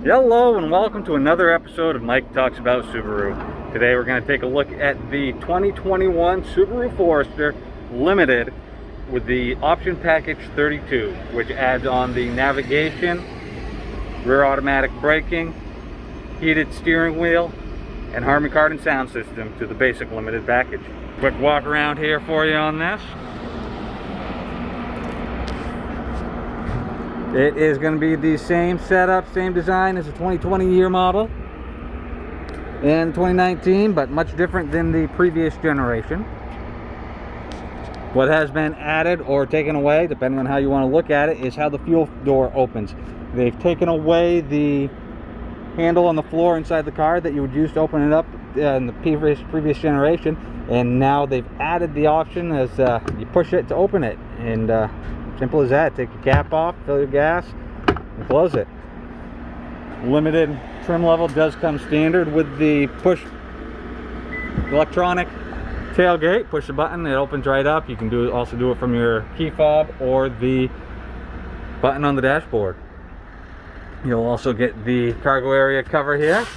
Hello and welcome to another episode of Mike Talks About Subaru. Today we're going to take a look at the 2021 Subaru Forester Limited with the option package 32, which adds on the navigation, rear automatic braking, heated steering wheel, and Harmon Kardon sound system to the basic Limited package. Quick walk around here for you on this. It is going to be the same setup, same design as a 2020 year model in 2019, but much different than the previous generation. What has been added or taken away, depending on how you want to look at it, is how the fuel door opens. They've taken away the handle on the floor inside the car that you would use to open it up in the previous generation, and now they've added the option as you push it to open it, and simple as that. Take your cap off, fill your gas, and close it. Limited trim level does come standard with the push electronic tailgate. Push the button, it opens right up. You can also do it from your key fob or the button on the dashboard. You'll also get the cargo area cover here,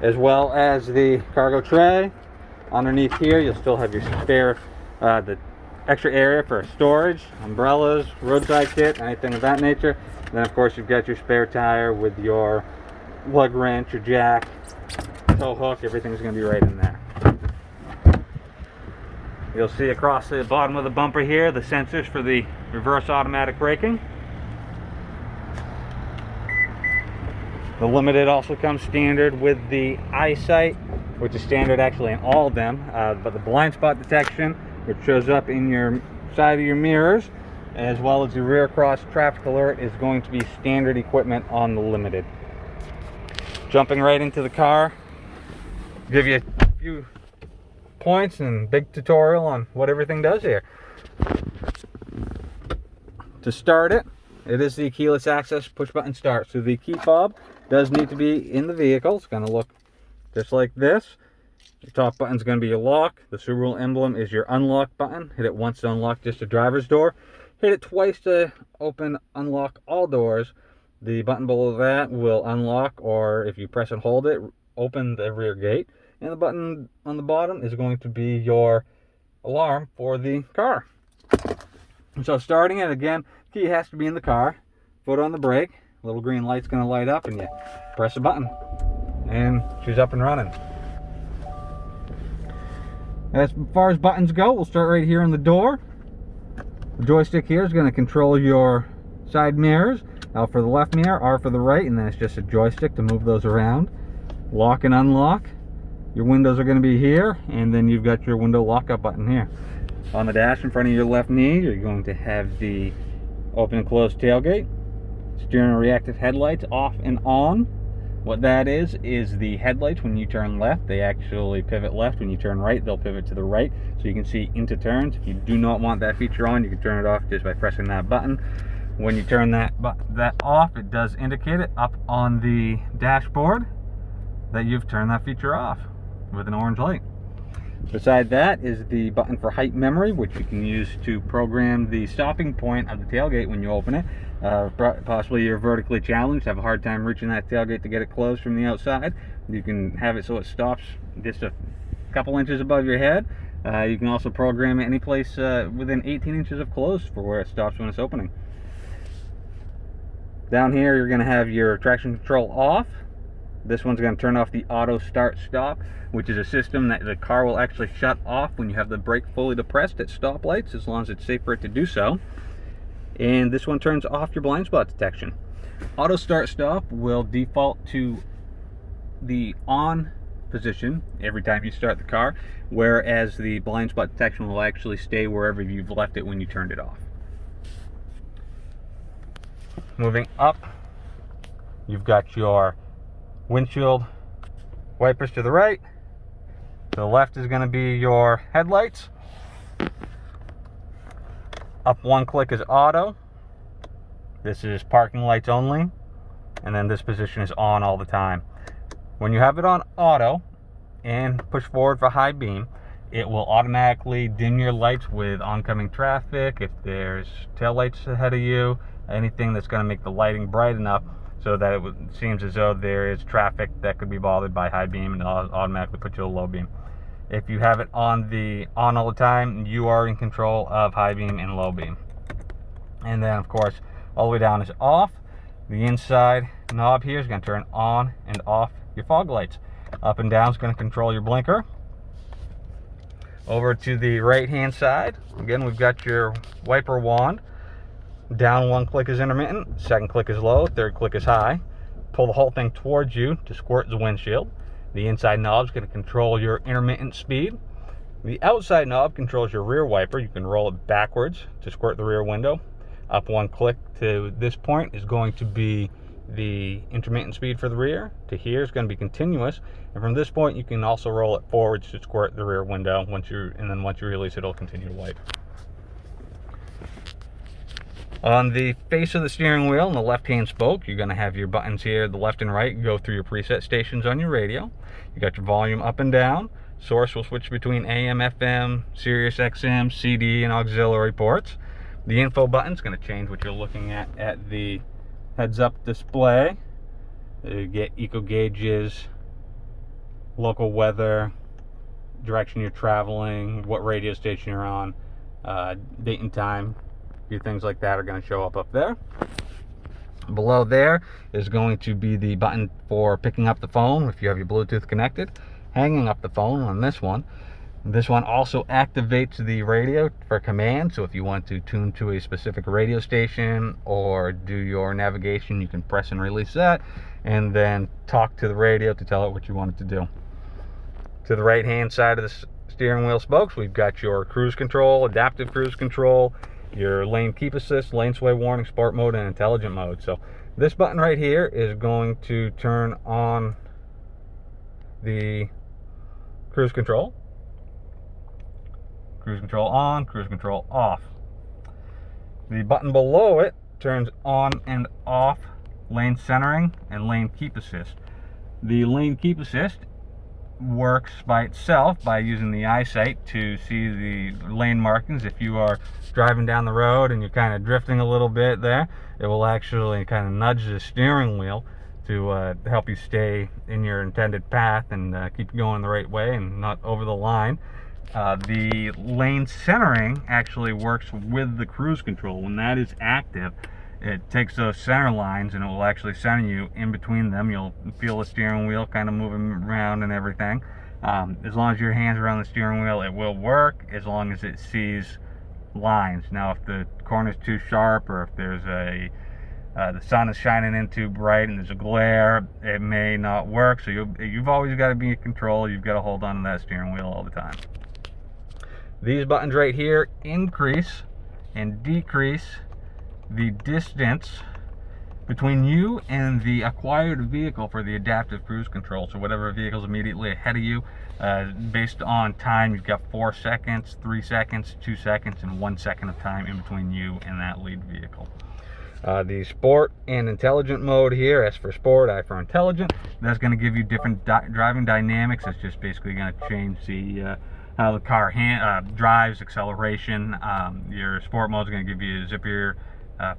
as well as the cargo tray. Underneath here you'll still have your spare the extra area for storage, umbrellas, roadside kit, anything of that nature. And then of course you've got your spare tire with your lug wrench, your jack, tow hook, everything's going to be right in there. You'll see across the bottom of the bumper here the sensors for the reverse automatic braking. The Limited also comes standard with the Eyesight, which is standard actually in all of them, but the blind spot detection, which shows up in your side of your mirrors, as well as the rear cross traffic alert, is going to be standard equipment on the Limited. Jumping right into the car, give you a few points and big tutorial on what everything does here. To start it, it is the keyless access push button start. So the key fob does need to be in the vehicle. It's going to look just like this. The top button is going to be your lock. The Subaru emblem is your unlock button. Hit it once to unlock just the driver's door. Hit it twice to unlock all doors. The button below that will unlock, or if you press and hold it, open the rear gate. And the button on the bottom is going to be your alarm for the car. So starting it again, key has to be in the car. Foot on the brake. Little green light's going to light up and you press a button and she's up and running. As far as buttons go, we'll start right here on the door. The joystick here is going to control your side mirrors. L for the left mirror, R for the right, and then it's just a joystick to move those around. Lock and unlock. Your windows are going to be here, and then you've got your window lockup button here. On the dash in front of your left knee, you're going to have the open and close tailgate. Steering and reactive headlights off and on. What that is the headlights when you turn left, they actually pivot left. When you turn right, they'll pivot to the right, so you can see into turns. If you do not want that feature on, you can turn it off just by pressing that button. When you turn that off, it does indicate it up on the dashboard that you've turned that feature off with an orange light. Beside that is the button for height memory, which you can use to program the stopping point of the tailgate when you open it. Possibly you're vertically challenged, have a hard time reaching that tailgate to get it closed from the outside. You can have it so it stops just a couple inches above your head. You can also program it any place within 18 inches of close for where it stops when it's opening. Down here you're going to have your traction control off. This one's going to turn off the auto start stop, which is a system that the car will actually shut off when you have the brake fully depressed at stoplights, as long as it's safe for it to do so. And this one turns off your blind spot detection. Auto start stop will default to the on position every time you start the car, whereas the blind spot detection will actually stay wherever you've left it when you turned it off. Moving up, you've got your windshield wipers to the right. To the left is going to be your headlights. Up one click is auto. This is parking lights only. And then this position is on all the time. When you have it on auto and push forward for high beam, it will automatically dim your lights with oncoming traffic. If there's tail lights ahead of you, anything that's going to make the lighting bright enough so that it seems as though there is traffic that could be bothered by high beam, and it'll automatically put you to low beam. If you have it on all the time, you are in control of high beam and low beam. And then of course all the way down is off. The inside knob here is going to turn on and off your fog lights. Up and down is going to control your blinker. Over to the right hand side, again we've got your wiper wand. Down one click is intermittent, second click is low, third click is high. Pull the whole thing towards you to squirt the windshield. The inside knob is going to control your intermittent speed. The outside knob controls your rear wiper. You can roll it backwards to squirt the rear window. Up one click to this point is going to be the intermittent speed for the rear. To here is going to be continuous, and from this point you can also roll it forwards to squirt the rear window. Once you release it, it'll continue to wipe. On the face of the steering wheel, on the left hand spoke, you're going to have your buttons here, the left and right, go through your preset stations on your radio. You got your volume up and down. Source will switch between AM, FM, Sirius XM, CD, and auxiliary ports. The info button is going to change what you're looking at the heads-up display. You get eco gauges, local weather, direction you're traveling, what radio station you're on, date and time. A few things like that are going to show up there. Below there is going to be the button for picking up the phone if you have your Bluetooth connected, hanging up the phone on this one. This one also activates the radio for command, so if you want to tune to a specific radio station or do your navigation, you can press and release that and then talk to the radio to tell it what you want it to do. To the right hand side of the steering wheel spokes, we've got your cruise control, adaptive cruise control, your lane keep assist, lane sway warning, sport mode, and intelligent mode. So this button right here is going to turn on the cruise control. Cruise control on, cruise control off. The button below it turns on and off lane centering and lane keep assist. The lane keep assist works by itself by using the Eyesight to see the lane markings. If you are driving down the road and you're kind of drifting a little bit there, it will actually kind of nudge the steering wheel to help you stay in your intended path and keep you going the right way and not over the line. The lane centering actually works with the cruise control. When that is active, it takes those center lines and it will actually center you in between them. You'll feel the steering wheel kind of moving around and everything. As long as your hands are on the steering wheel, it will work as long as it sees lines. Now if the corner's too sharp, or if there's the sun is shining in too bright and there's a glare, it may not work. So you've always got to be in control. You've got to hold on to that steering wheel all the time. These buttons right here increase and decrease the distance between you and the acquired vehicle for the adaptive cruise control. So whatever vehicle is immediately ahead of you, based on time, you've got 4 seconds, 3 seconds, 2 seconds, and 1 second of time in between you and that lead vehicle. The sport and intelligent mode here, S for sport, I for intelligent, that's going to give you different driving dynamics. It's just basically going to change the how the car drives, acceleration. Your sport mode is going to give you a zippier,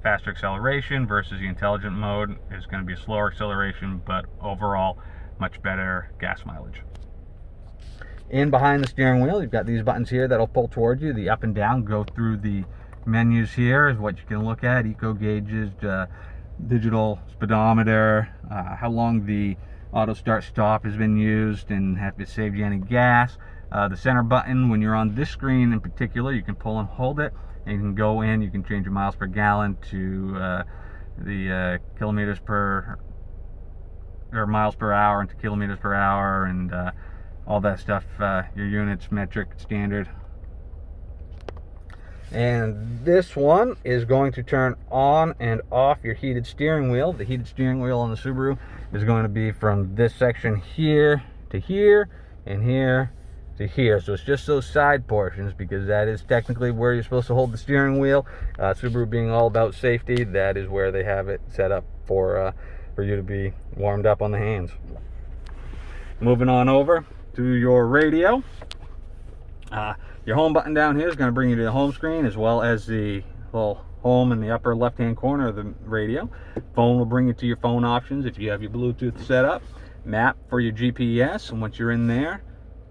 faster acceleration, versus the intelligent mode is going to be a slower acceleration, but overall much better gas mileage. In behind the steering wheel, you've got these buttons here that'll pull towards you. The up and down go through the menus here, is what you can look at: eco gauges, digital speedometer, how long the auto start stop has been used and have it saved you any gas. The center button, when you're on this screen in particular, you can pull and hold it, and you can go in, you can change your miles per gallon to the kilometers per, or miles per hour into kilometers per hour, and all that stuff, your units, metric, standard. And this one is going to turn on and off your heated steering wheel. The heated steering wheel on the Subaru is going to be from this section here to here, and here to here. So it's just those side portions, because that is technically where you're supposed to hold the steering wheel. Subaru being all about safety, that is where they have it set up for you to be warmed up on the hands. Moving on over to your radio. Your home button down here is going to bring you to the home screen, as well as the little home in the upper left-hand corner of the radio. Phone will bring you to your phone options if you have your Bluetooth set up. Map for your GPS, and once you're in there,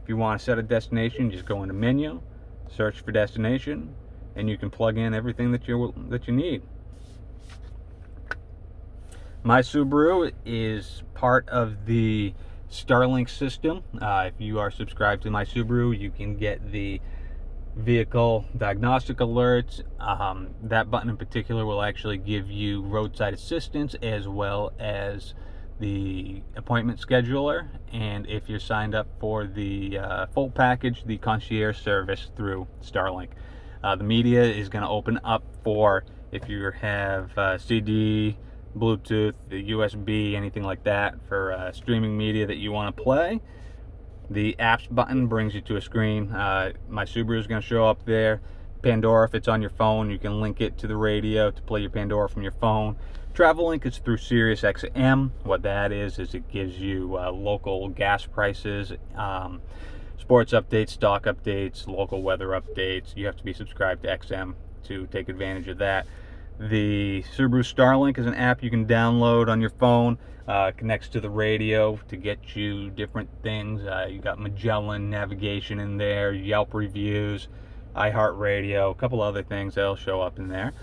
if you want to set a destination, just go into menu, search for destination, and you can plug in everything that you need. My Subaru is part of the Starlink system. If you are subscribed to My Subaru, you can get the vehicle diagnostic alerts. That button in particular will actually give you roadside assistance as well as the appointment scheduler, and if you're signed up for the full package, the concierge service through Starlink. The media is going to open up for if you have CD, Bluetooth, the USB, anything like that for streaming media that you want to play. The apps button brings you to a screen. My Subaru is going to show up there. Pandora, if it's on your phone, you can link it to the radio to play your Pandora from your phone. Travel Link is through Sirius XM. What that is it gives you local gas prices, sports updates, stock updates, local weather updates. You have to be subscribed to XM to take advantage of that. The Subaru Starlink is an app you can download on your phone. Connects to the radio to get you different things. You got Magellan navigation in there, Yelp reviews, iHeartRadio, a couple other things that'll show up in there.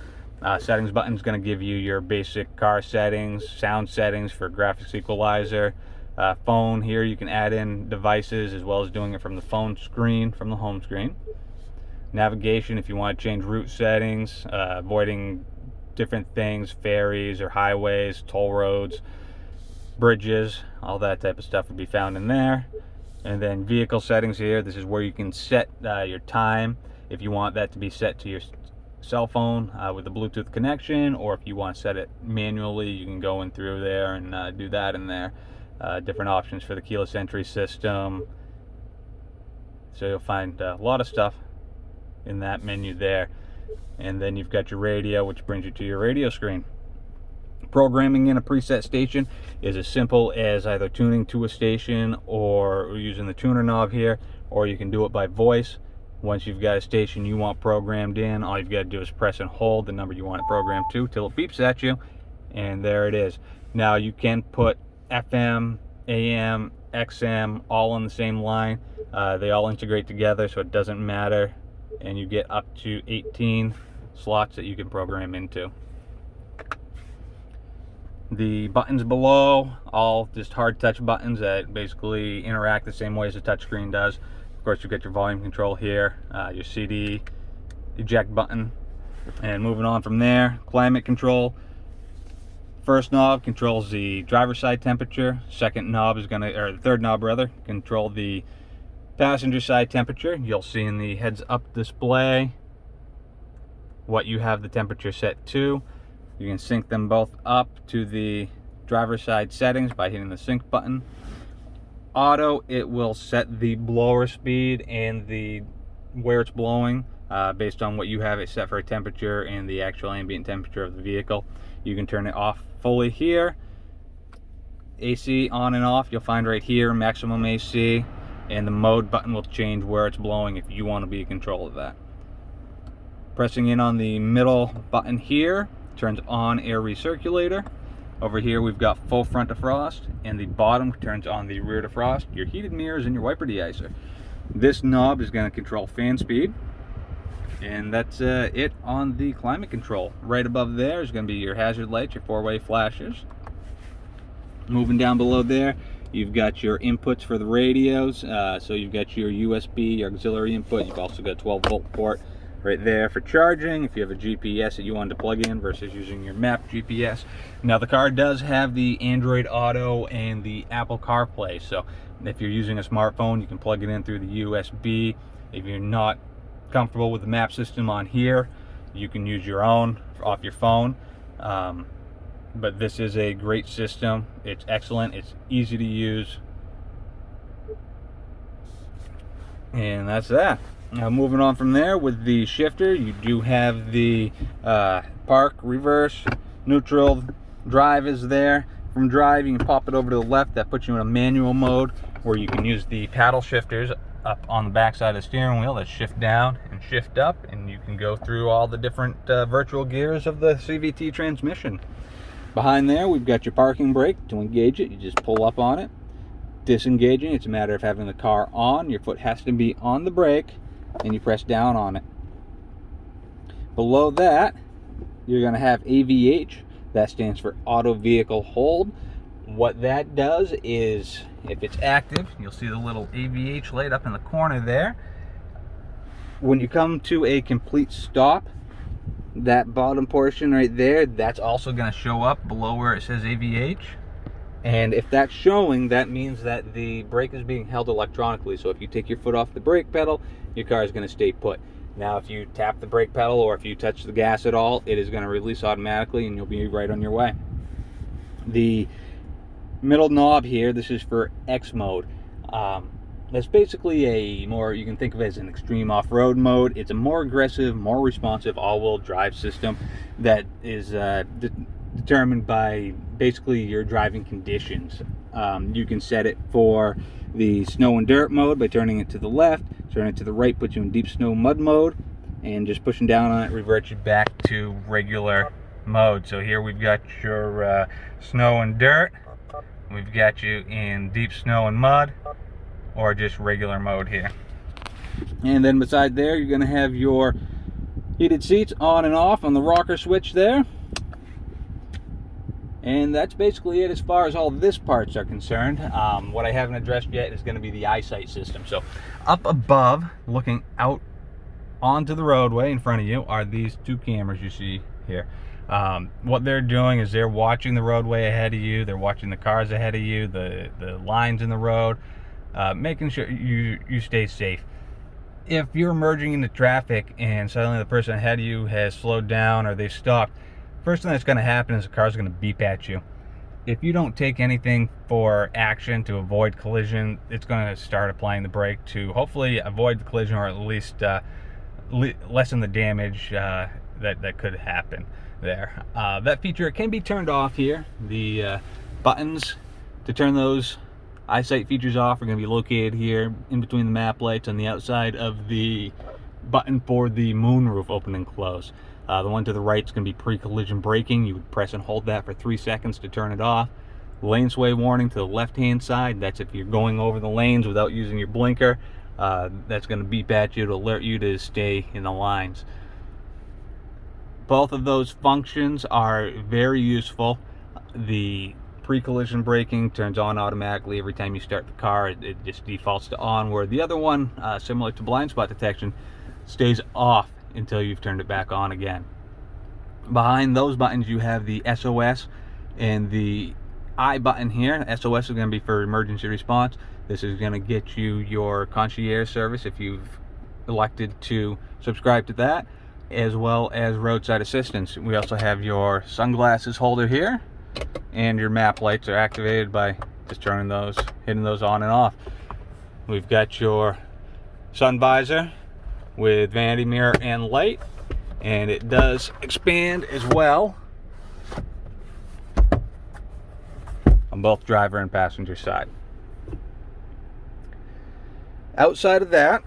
Settings button is going to give you your basic car settings, sound settings for graphics equalizer. Phone here, you can add in devices as well as doing it from the phone screen, from the home screen. Navigation, if you want to change route settings, avoiding different things, ferries or highways, toll roads, bridges, all that type of stuff would be found in there. And then vehicle settings here, this is where you can set your time if you want that to be set to your cell phone with a Bluetooth connection, or if you want to set it manually, you can go in through there and do that in there. Different options for the keyless entry system. So you'll find a lot of stuff in that menu there. And then you've got your radio, which brings you to your radio screen. Programming in a preset station is as simple as either tuning to a station or using the tuner knob here, or you can do it by voice. Once you've got a station you want programmed in, all you've got to do is press and hold the number you want it programmed to till it beeps at you, and there it is. Now you can put FM, AM, XM all on the same line. They all integrate together, so it doesn't matter, and you get up to 18 slots that you can program into. The buttons below, all just hard touch buttons that basically interact the same way as a touchscreen does. Of course, you've got your volume control here, your CD eject button, and moving on from there, climate control. First knob controls the driver's side temperature. Second knob is or the third knob rather, control the passenger side temperature. You'll see in the heads-up display what you have the temperature set to. You can sync them both up to the driver's side settings by hitting the sync button. Auto, it will set the blower speed and the where it's blowing based on what you have it set for a temperature and the actual ambient temperature of the vehicle. You can turn it off fully here. AC on and off, you'll find right here, maximum AC, and the mode button will change where it's blowing if you want to be in control of that. Pressing in on the middle button here turns on air recirculator. Over here we've got full front defrost, and the bottom turns on the rear defrost, your heated mirrors, and your wiper deicer. This knob is going to control fan speed, and that's it on the climate control. Right above there is going to be your hazard lights, your four-way flashers. Moving down below there, you've got your inputs for the radios. So you've got your USB, your auxiliary input. You've also got a 12-volt port right there for charging if you have a GPS that you wanted to plug in versus using your map GPS. Now the car does have the Android Auto and the Apple CarPlay, so if you're using a smartphone you can plug it in through the USB. If you're not comfortable with the map system on here, you can use your own off your phone. But this is a great system. It's excellent, it's easy to use, and that's that. Now moving on from there, with the shifter, you do have the park, reverse, neutral, drive is there. From drive, you can pop it over to the left. That puts you in a manual mode where you can use the paddle shifters up on the back side of the steering wheel that shift down and shift up, and you can go through all the different virtual gears of the CVT transmission. Behind there, we've got your parking brake. To engage it, you just pull up on it. Disengaging, it's a matter of having the car on. Your foot has to be on the brake, and you press down on it. Below that, you're going to have AVH. That stands for Auto Vehicle Hold. What that does is, if it's active, you'll see the little AVH light up in the corner there. When you come to a complete stop, that bottom portion right there, that's also going to show up below where it says AVH. And if that's showing, that means that the brake is being held electronically. So if you take your foot off the brake pedal, your car is going to stay put. Now if you tap the brake pedal or if you touch the gas at all, it is going to release automatically and you'll be right on your way. The middle knob here, this is for X mode. That's basically a more, you can think of it as an extreme off-road mode. It's a more aggressive, more responsive all-wheel drive system that is determined by basically your driving conditions. You can set it for the snow and dirt mode by turning it to the left. Turn it to the right puts you in deep snow mud mode, and just pushing down on it reverts you back to regular mode. So here we've got your snow and dirt, we've got you in deep snow and mud, or just regular mode here. And then beside there, you're going to have your heated seats on and off on the rocker switch there. And that's basically it as far as all this parts are concerned. What I haven't addressed yet is going to be the Eyesight system. So up above, looking out onto the roadway in front of you, are these two cameras you see here. What they're doing is they're watching the roadway ahead of you, they're watching the cars ahead of you, the lines in the road, making sure you stay safe. If you're merging into traffic and suddenly the person ahead of you has slowed down or they've stopped, first thing that's going to happen is the car's going to beep at you. If you don't take anything for action to avoid collision, it's going to start applying the brake to hopefully avoid the collision, or at least lessen the damage that could happen there. That feature can be turned off here. The buttons to turn those Eyesight features off are going to be located here in between the map lights on the outside of the button for the moonroof open and close. The one to the right is going to be pre-collision braking. You would press and hold that for 3 seconds to turn it off. Lane sway warning to the left-hand side. That's if you're going over the lanes without using your blinker. That's going to beep at you to alert you to stay in the lines. Both of those functions are very useful. The pre-collision braking turns on automatically every time you start the car. It just defaults to on, where the other one, similar to blind spot detection, stays off until you've turned it back on again. Behind those buttons you have the SOS and the I button here. SOS is going to be for emergency response. This is going to get you your concierge service if you've elected to subscribe to that, as well as roadside assistance. We also have your sunglasses holder here, and your map lights are activated by just turning those, hitting those on and off. We've got your sun visor with vanity mirror and light, and it does expand as well on both driver and passenger side. Outside of that,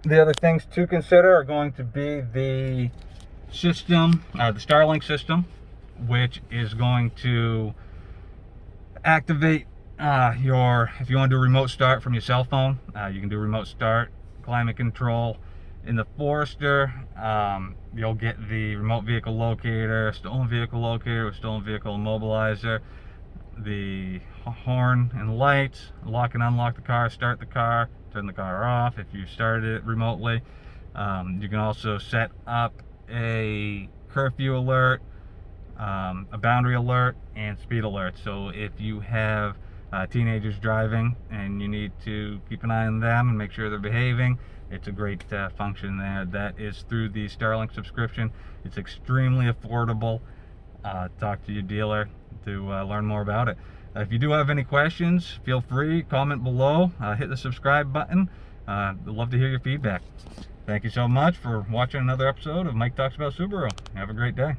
the other things to consider are going to be the system, the Starlink system, which is going to activate if you want to do remote start from your cell phone, you can do remote start, climate control. In the Forester, you'll get the remote vehicle locator, stolen vehicle locator with stolen vehicle immobilizer, the horn and lights, lock and unlock the car, start the car, turn the car off if you started it remotely. You can also set up a curfew alert, a boundary alert, and speed alert. So if you have teenagers driving and you need to keep an eye on them and make sure they're behaving, it's a great function there. That is through the Starlink subscription. It's extremely affordable. Talk to your dealer to learn more about it. If you do have any questions, feel free, comment below, hit the subscribe button. I'd love to hear your feedback. Thank you so much for watching another episode of Mike Talks About Subaru. Have a great day.